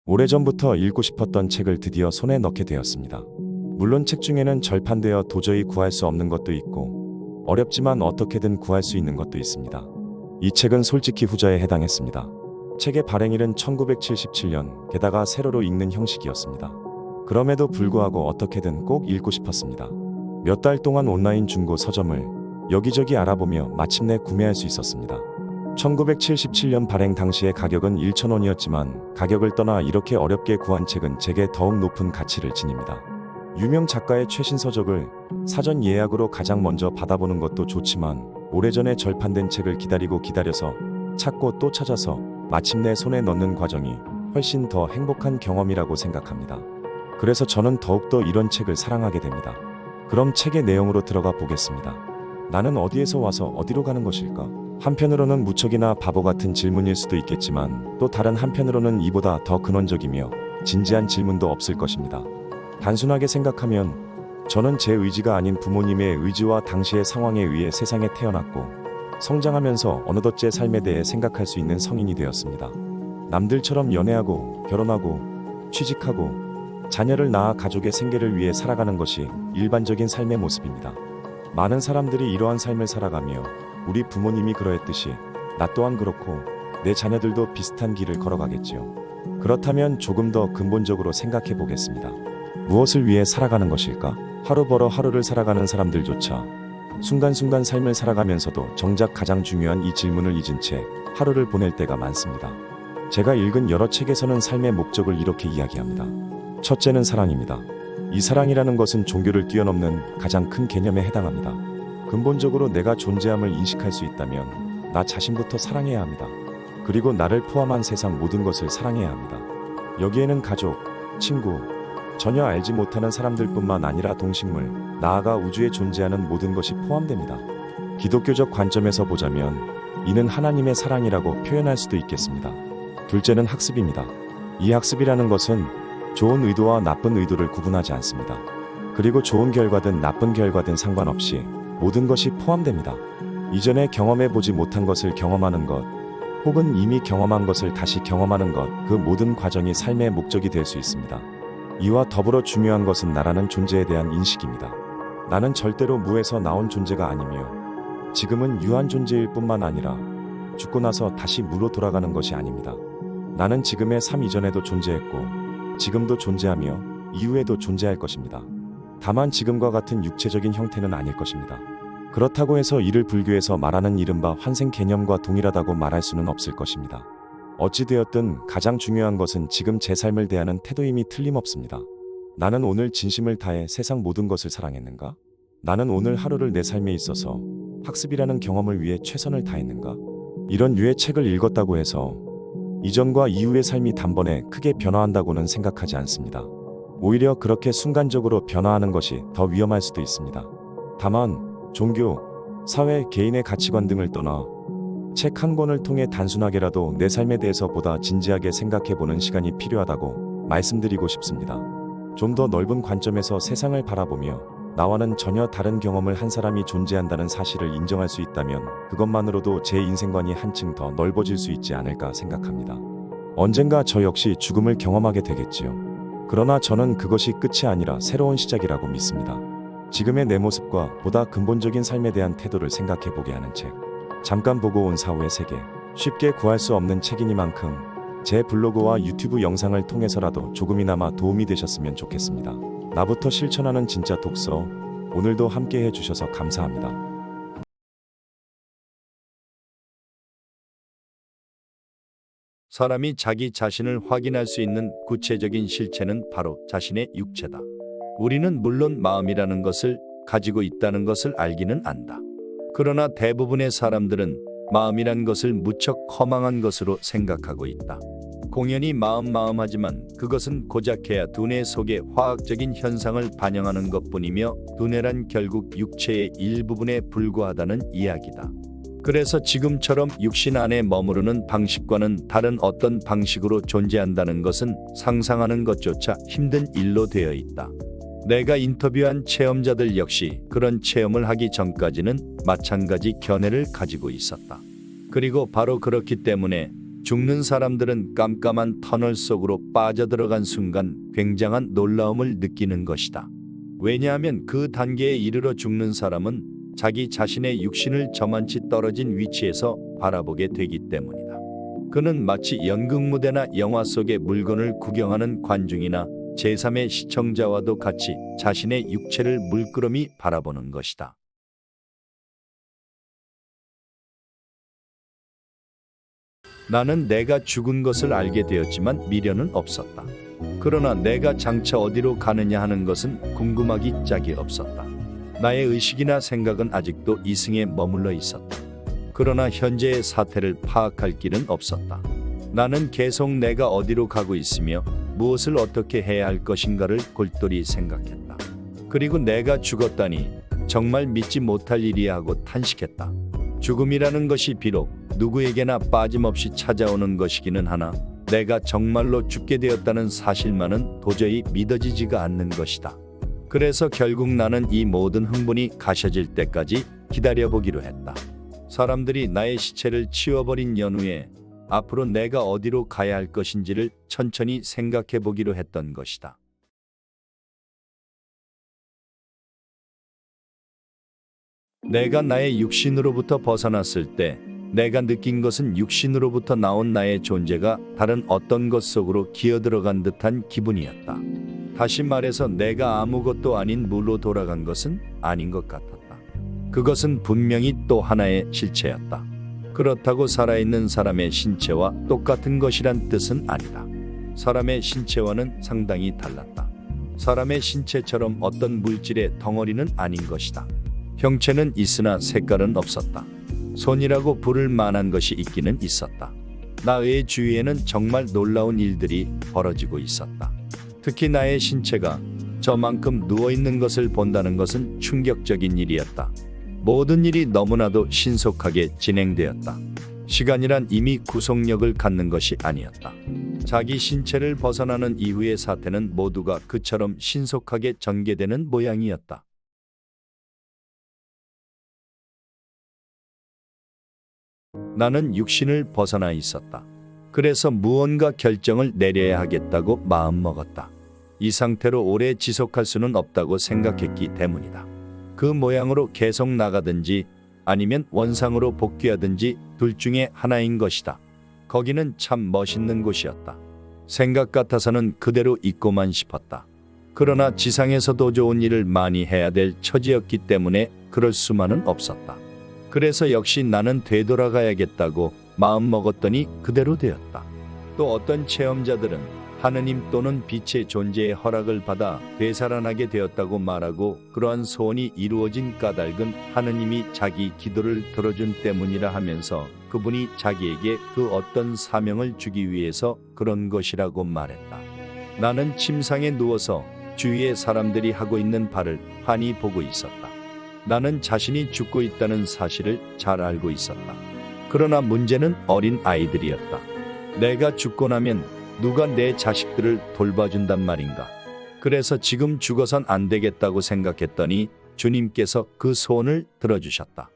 오래전부터 읽고 싶었던 책을 드디어 손에 넣게 되었습니다. 물론 책 중에는 절판되어 도저히 구할 수 없는 것도 있고 어렵지만 어떻게든 구할 수 있는 것도 있습니다. 이 책은 솔직히 후자에 해당했습니다. 책의 발행일은 1977년, 게다가 세로로 읽는 형식이었습니다. 그럼에도 불구하고 어떻게든 꼭 읽고 싶었습니다. 몇 달 동안 온라인 중고 서점을 여기저기 알아보며 마침내 구매할 수 있었습니다. 1977년 발행 당시의 가격은 1,000원이었지만 가격을 떠나 이렇게 어렵게 구한 책은 제게 더욱 높은 가치를 지닙니다. 유명 작가의 최신 서적을 사전 예약으로 가장 먼저 받아보는 것도 좋지만 오래전에 절판된 책을 기다려서 찾고 또 찾아서 마침내 손에 넣는 과정이 훨씬 더 행복한 경험이라고 생각합니다. 그래서 저는 더욱더 이런 책을 사랑하게 됩니다. 그럼 책의 내용으로 들어가 보겠습니다. 나는 어디에서 와서 어디로 가는 것일까? 한편으로는 무척이나 바보 같은 질문일 수도 있겠지만 또 다른 한편으로는 이보다 더 근원적이며 진지한 질문도 없을 것입니다. 단순하게 생각하면 저는 제 의지가 아닌 부모님의 의지와 당시의 상황에 의해 세상에 태어났고 성장하면서 어느덧 제 삶에 대해 생각할 수 있는 성인이 되었습니다. 남들처럼 연애하고 결혼하고 취직하고 자녀를 낳아 가족의 생계를 위해 살아가는 것이 일반적인 삶의 모습입니다. 많은 사람들이 이러한 삶을 살아가며 우리 부모님이 그러했듯이 나 또한 그렇고 내 자녀들도 비슷한 길을 걸어가겠지요. 그렇다면 조금 더 근본적으로 생각해 보겠습니다. 무엇을 위해 살아가는 것일까? 하루 벌어 하루를 살아가는 사람들조차 순간순간 삶을 살아가면서도 정작 가장 중요한 이 질문을 잊은 채 하루를 보낼 때가 많습니다. 제가 읽은 여러 책에서는 삶의 목적을 이렇게 이야기합니다. 첫째는 사랑입니다. 이 사랑이라는 것은 종교를 뛰어넘는 가장 큰 개념에 해당합니다. 근본적으로 내가 존재함을 인식할 수 있다면 나 자신부터 사랑해야 합니다. 그리고 나를 포함한 세상 모든 것을 사랑해야 합니다. 여기에는 가족, 친구, 전혀 알지 못하는 사람들뿐만 아니라 동식물, 나아가 우주에 존재하는 모든 것이 포함됩니다. 기독교적 관점에서 보자면 이는 하나님의 사랑이라고 표현할 수도 있겠습니다. 둘째는 학습입니다. 이 학습이라는 것은 좋은 의도와 나쁜 의도를 구분하지 않습니다. 그리고 좋은 결과든 나쁜 결과든 상관없이 모든 것이 포함됩니다. 이전에 경험해보지 못한 것을 경험하는 것, 혹은 이미 경험한 것을 다시 경험하는 것, 그 모든 과정이 삶의 목적이 될 수 있습니다. 이와 더불어 중요한 것은 나라는 존재에 대한 인식입니다. 나는 절대로 무에서 나온 존재가 아니며 지금은 유한 존재일 뿐만 아니라 죽고 나서 다시 무로 돌아가는 것이 아닙니다. 나는 지금의 삶 이전에도 존재했고 지금도 존재하며 이후에도 존재할 것입니다. 다만 지금과 같은 육체적인 형태는 아닐 것입니다. 그렇다고 해서 이를 불교에서 말하는 이른바 환생 개념과 동일하다고 말할 수는 없을 것입니다. 어찌되었든 가장 중요한 것은 지금 제 삶을 대하는 태도임이 틀림없습니다. 나는 오늘 진심을 다해 세상 모든 것을 사랑했는가? 나는 오늘 하루를 내 삶에 있어서 학습이라는 경험을 위해 최선을 다했는가? 이런 류의 책을 읽었다고 해서 이전과 이후의 삶이 단번에 크게 변화한다고는 생각하지 않습니다. 오히려 그렇게 순간적으로 변화하는 것이 더 위험할 수도 있습니다. 다만 종교, 사회, 개인의 가치관 등을 떠나 책 한 권을 통해 단순하게라도 내 삶에 대해서 보다 진지하게 생각해보는 시간이 필요하다고 말씀드리고 싶습니다. 좀 더 넓은 관점에서 세상을 바라보며 나와는 전혀 다른 경험을 한 사람이 존재한다는 사실을 인정할 수 있다면 그것만으로도 제 인생관이 한층 더 넓어질 수 있지 않을까 생각합니다. 언젠가 저 역시 죽음을 경험하게 되겠지요. 그러나 저는 그것이 끝이 아니라 새로운 시작이라고 믿습니다. 지금의 내 모습과 보다 근본적인 삶에 대한 태도를 생각해보게 하는 책. 잠깐 보고 온 사후의 세계. 쉽게 구할 수 없는 책이니만큼 제 블로그와 유튜브 영상을 통해서라도 조금이나마 도움이 되셨으면 좋겠습니다. 나부터 실천하는 진짜 독서. 오늘도 함께 해주셔서 감사합니다. 사람이 자기 자신을 확인할 수 있는 구체적인 실체는 바로 자신의 육체다. 우리는 물론 마음이라는 것을 가지고 있다는 것을 알기는 안다. 그러나 대부분의 사람들은 마음이란 것을 무척 허망한 것으로 생각하고 있다. 공연히 마음하지만 그것은 고작해야 두뇌 속의 화학적인 현상을 반영하는 것뿐이며 두뇌란 결국 육체의 일부분에 불과하다는 이야기다. 그래서 지금처럼 육신 안에 머무르는 방식과는 다른 어떤 방식으로 존재한다는 것은 상상하는 것조차 힘든 일로 되어 있다. 내가 인터뷰한 체험자들 역시 그런 체험을 하기 전까지는 마찬가지 견해를 가지고 있었다. 그리고 바로 그렇기 때문에 죽는 사람들은 깜깜한 터널 속으로 빠져들어간 순간 굉장한 놀라움을 느끼는 것이다. 왜냐하면 그 단계에 이르러 죽는 사람은 자기 자신의 육신을 저만치 떨어진 위치에서 바라보게 되기 때문이다. 그는 마치 연극무대나 영화 속의 물건을 구경하는 관중이나 제3의 시청자와도 같이 자신의 육체를 물끄러미 바라보는 것이다. 나는 내가 죽은 것을 알게 되었지만 미련은 없었다. 그러나 내가 장차 어디로 가느냐 하는 것은 궁금하기 짝이 없었다. 나의 의식이나 생각은 아직도 이승에 머물러 있었다. 그러나 현재의 사태를 파악할 길은 없었다. 나는 계속 내가 어디로 가고 있으며 무엇을 어떻게 해야 할 것인가를 골똘히 생각했다. 그리고 내가 죽었다니 정말 믿지 못할 일이야 하고 탄식했다. 죽음이라는 것이 비록 누구에게나 빠짐없이 찾아오는 것이기는 하나 내가 정말로 죽게 되었다는 사실만은 도저히 믿어지지가 않는 것이다. 그래서 결국 나는 이 모든 흥분이 가셔질 때까지 기다려보기로 했다. 사람들이 나의 시체를 치워버린 연후에 앞으로 내가 어디로 가야 할 것인지를 천천히 생각해 보기로 했던 것이다. 내가 나의 육신으로부터 벗어났을 때 내가 느낀 것은 육신으로부터 나온 나의 존재가 다른 어떤 것 속으로 기어들어간 듯한 기분이었다. 다시 말해서 내가 아무것도 아닌 무로 돌아간 것은 아닌 것 같았다. 그것은 분명히 또 하나의 실체였다. 그렇다고 살아있는 사람의 신체와 똑같은 것이란 뜻은 아니다. 사람의 신체와는 상당히 달랐다. 사람의 신체처럼 어떤 물질의 덩어리는 아닌 것이다. 형체는 있으나 색깔은 없었다. 손이라고 부를 만한 것이 있기는 있었다. 나의 주위에는 정말 놀라운 일들이 벌어지고 있었다. 특히 나의 신체가 저만큼 누워있는 것을 본다는 것은 충격적인 일이었다. 모든 일이 너무나도 신속하게 진행되었다. 시간이란 이미 구속력을 갖는 것이 아니었다. 자기 신체를 벗어나는 이후의 사태는 모두가 그처럼 신속하게 전개되는 모양이었다. 나는 육신을 벗어나 있었다. 그래서 무언가 결정을 내려야 하겠다고 마음먹었다. 이 상태로 오래 지속할 수는 없다고 생각했기 때문이다. 그 모양으로 계속 나가든지 아니면 원상으로 복귀하든지 둘 중에 하나인 것이다. 거기는 참 멋있는 곳이었다. 생각 같아서는 그대로 있고만 싶었다. 그러나 지상에서도 좋은 일을 많이 해야 될 처지였기 때문에 그럴 수만은 없었다. 그래서 역시 나는 되돌아가야겠다고 마음먹었더니 그대로 되었다. 또 어떤 체험자들은 하느님 또는 빛의 존재의 허락을 받아 되살아나게 되었다고 말하고 그러한 소원이 이루어진 까닭은 하느님이 자기 기도를 들어준 때문이라 하면서 그분이 자기에게 그 어떤 사명을 주기 위해서 그런 것이라고 말했다. 나는 침상에 누워서 주위의 사람들이 하고 있는 바를 환히 보고 있었다. 나는 자신이 죽고 있다는 사실을 잘 알고 있었다. 그러나 문제는 어린 아이들이었다. 내가 죽고 나면 누가 내 자식들을 돌봐준단 말인가. 그래서 지금 죽어선 안 되겠다고 생각했더니 주님께서 그 소원을 들어주셨다.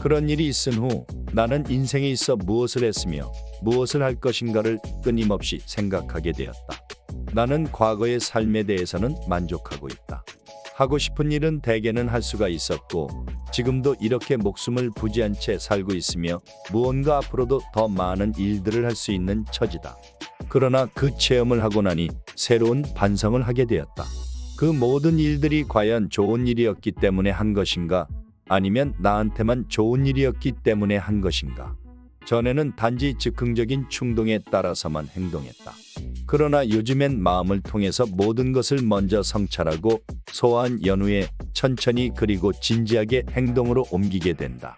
그런 일이 있은 후 나는 인생에 있어 무엇을 했으며 무엇을 할 것인가를 끊임없이 생각하게 되었다. 나는 과거의 삶에 대해서는 만족하고 있다. 하고 싶은 일은 대개는 할 수가 있었고 지금도 이렇게 목숨을 부지한 채 살고 있으며 무언가 앞으로도 더 많은 일들을 할 수 있는 처지다. 그러나 그 체험을 하고 나니 새로운 반성을 하게 되었다. 그 모든 일들이 과연 좋은 일이었기 때문에 한 것인가? 아니면 나한테만 좋은 일이었기 때문에 한 것인가? 전에는 단지 즉흥적인 충동에 따라서만 행동했다. 그러나 요즘엔 마음을 통해서 모든 것을 먼저 성찰하고 소화한 연후에 천천히 그리고 진지하게 행동으로 옮기게 된다.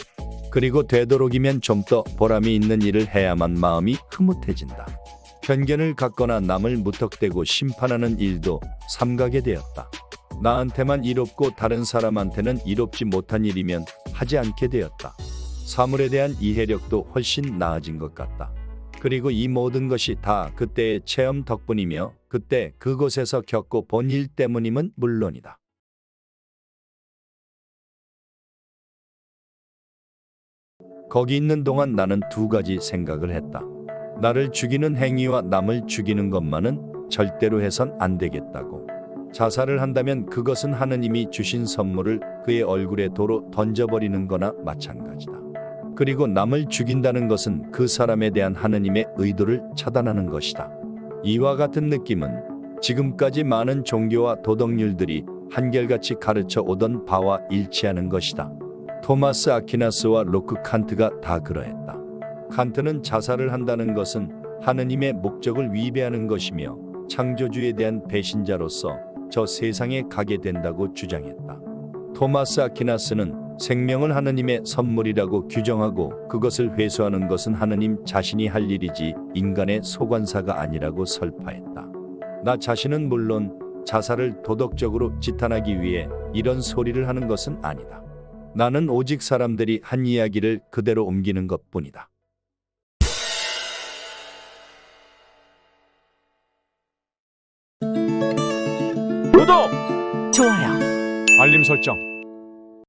그리고 되도록이면 좀 더 보람이 있는 일을 해야만 마음이 흐뭇해진다. 편견을 갖거나 남을 무턱대고 심판하는 일도 삼가게 되었다. 나한테만 이롭고 다른 사람한테는 이롭지 못한 일이면 하지 않게 되었다. 사물에 대한 이해력도 훨씬 나아진 것 같다. 그리고 이 모든 것이 다 그때의 체험 덕분이며 그때 그곳에서 겪고 본 일 때문임은 물론이다. 거기 있는 동안 나는 두 가지 생각을 했다. 나를 죽이는 행위와 남을 죽이는 것만은 절대로 해선 안 되겠다고. 자살을 한다면 그것은 하느님이 주신 선물을 그의 얼굴에 도로 던져버리는 거나 마찬가지다. 그리고 남을 죽인다는 것은 그 사람에 대한 하느님의 의도를 차단하는 것이다. 이와 같은 느낌은 지금까지 많은 종교와 도덕률들이 한결같이 가르쳐 오던 바와 일치하는 것이다. 토마스 아퀴나스와 로크 칸트가 다 그러했다. 칸트는 자살을 한다는 것은 하느님의 목적을 위배하는 것이며 창조주에 대한 배신자로서 저 세상에 가게 된다고 주장했다. 토마스 아퀴나스는 생명을 하느님의 선물이라고 규정하고 그것을 회수하는 것은 하느님 자신이 할 일이지 인간의 소관사가 아니라고 설파했다. 나 자신은 물론 자살을 도덕적으로 지탄하기 위해 이런 소리를 하는 것은 아니다. 나는 오직 사람들이 한 이야기를 그대로 옮기는 것뿐이다. 구독! 좋아요. 알림 설정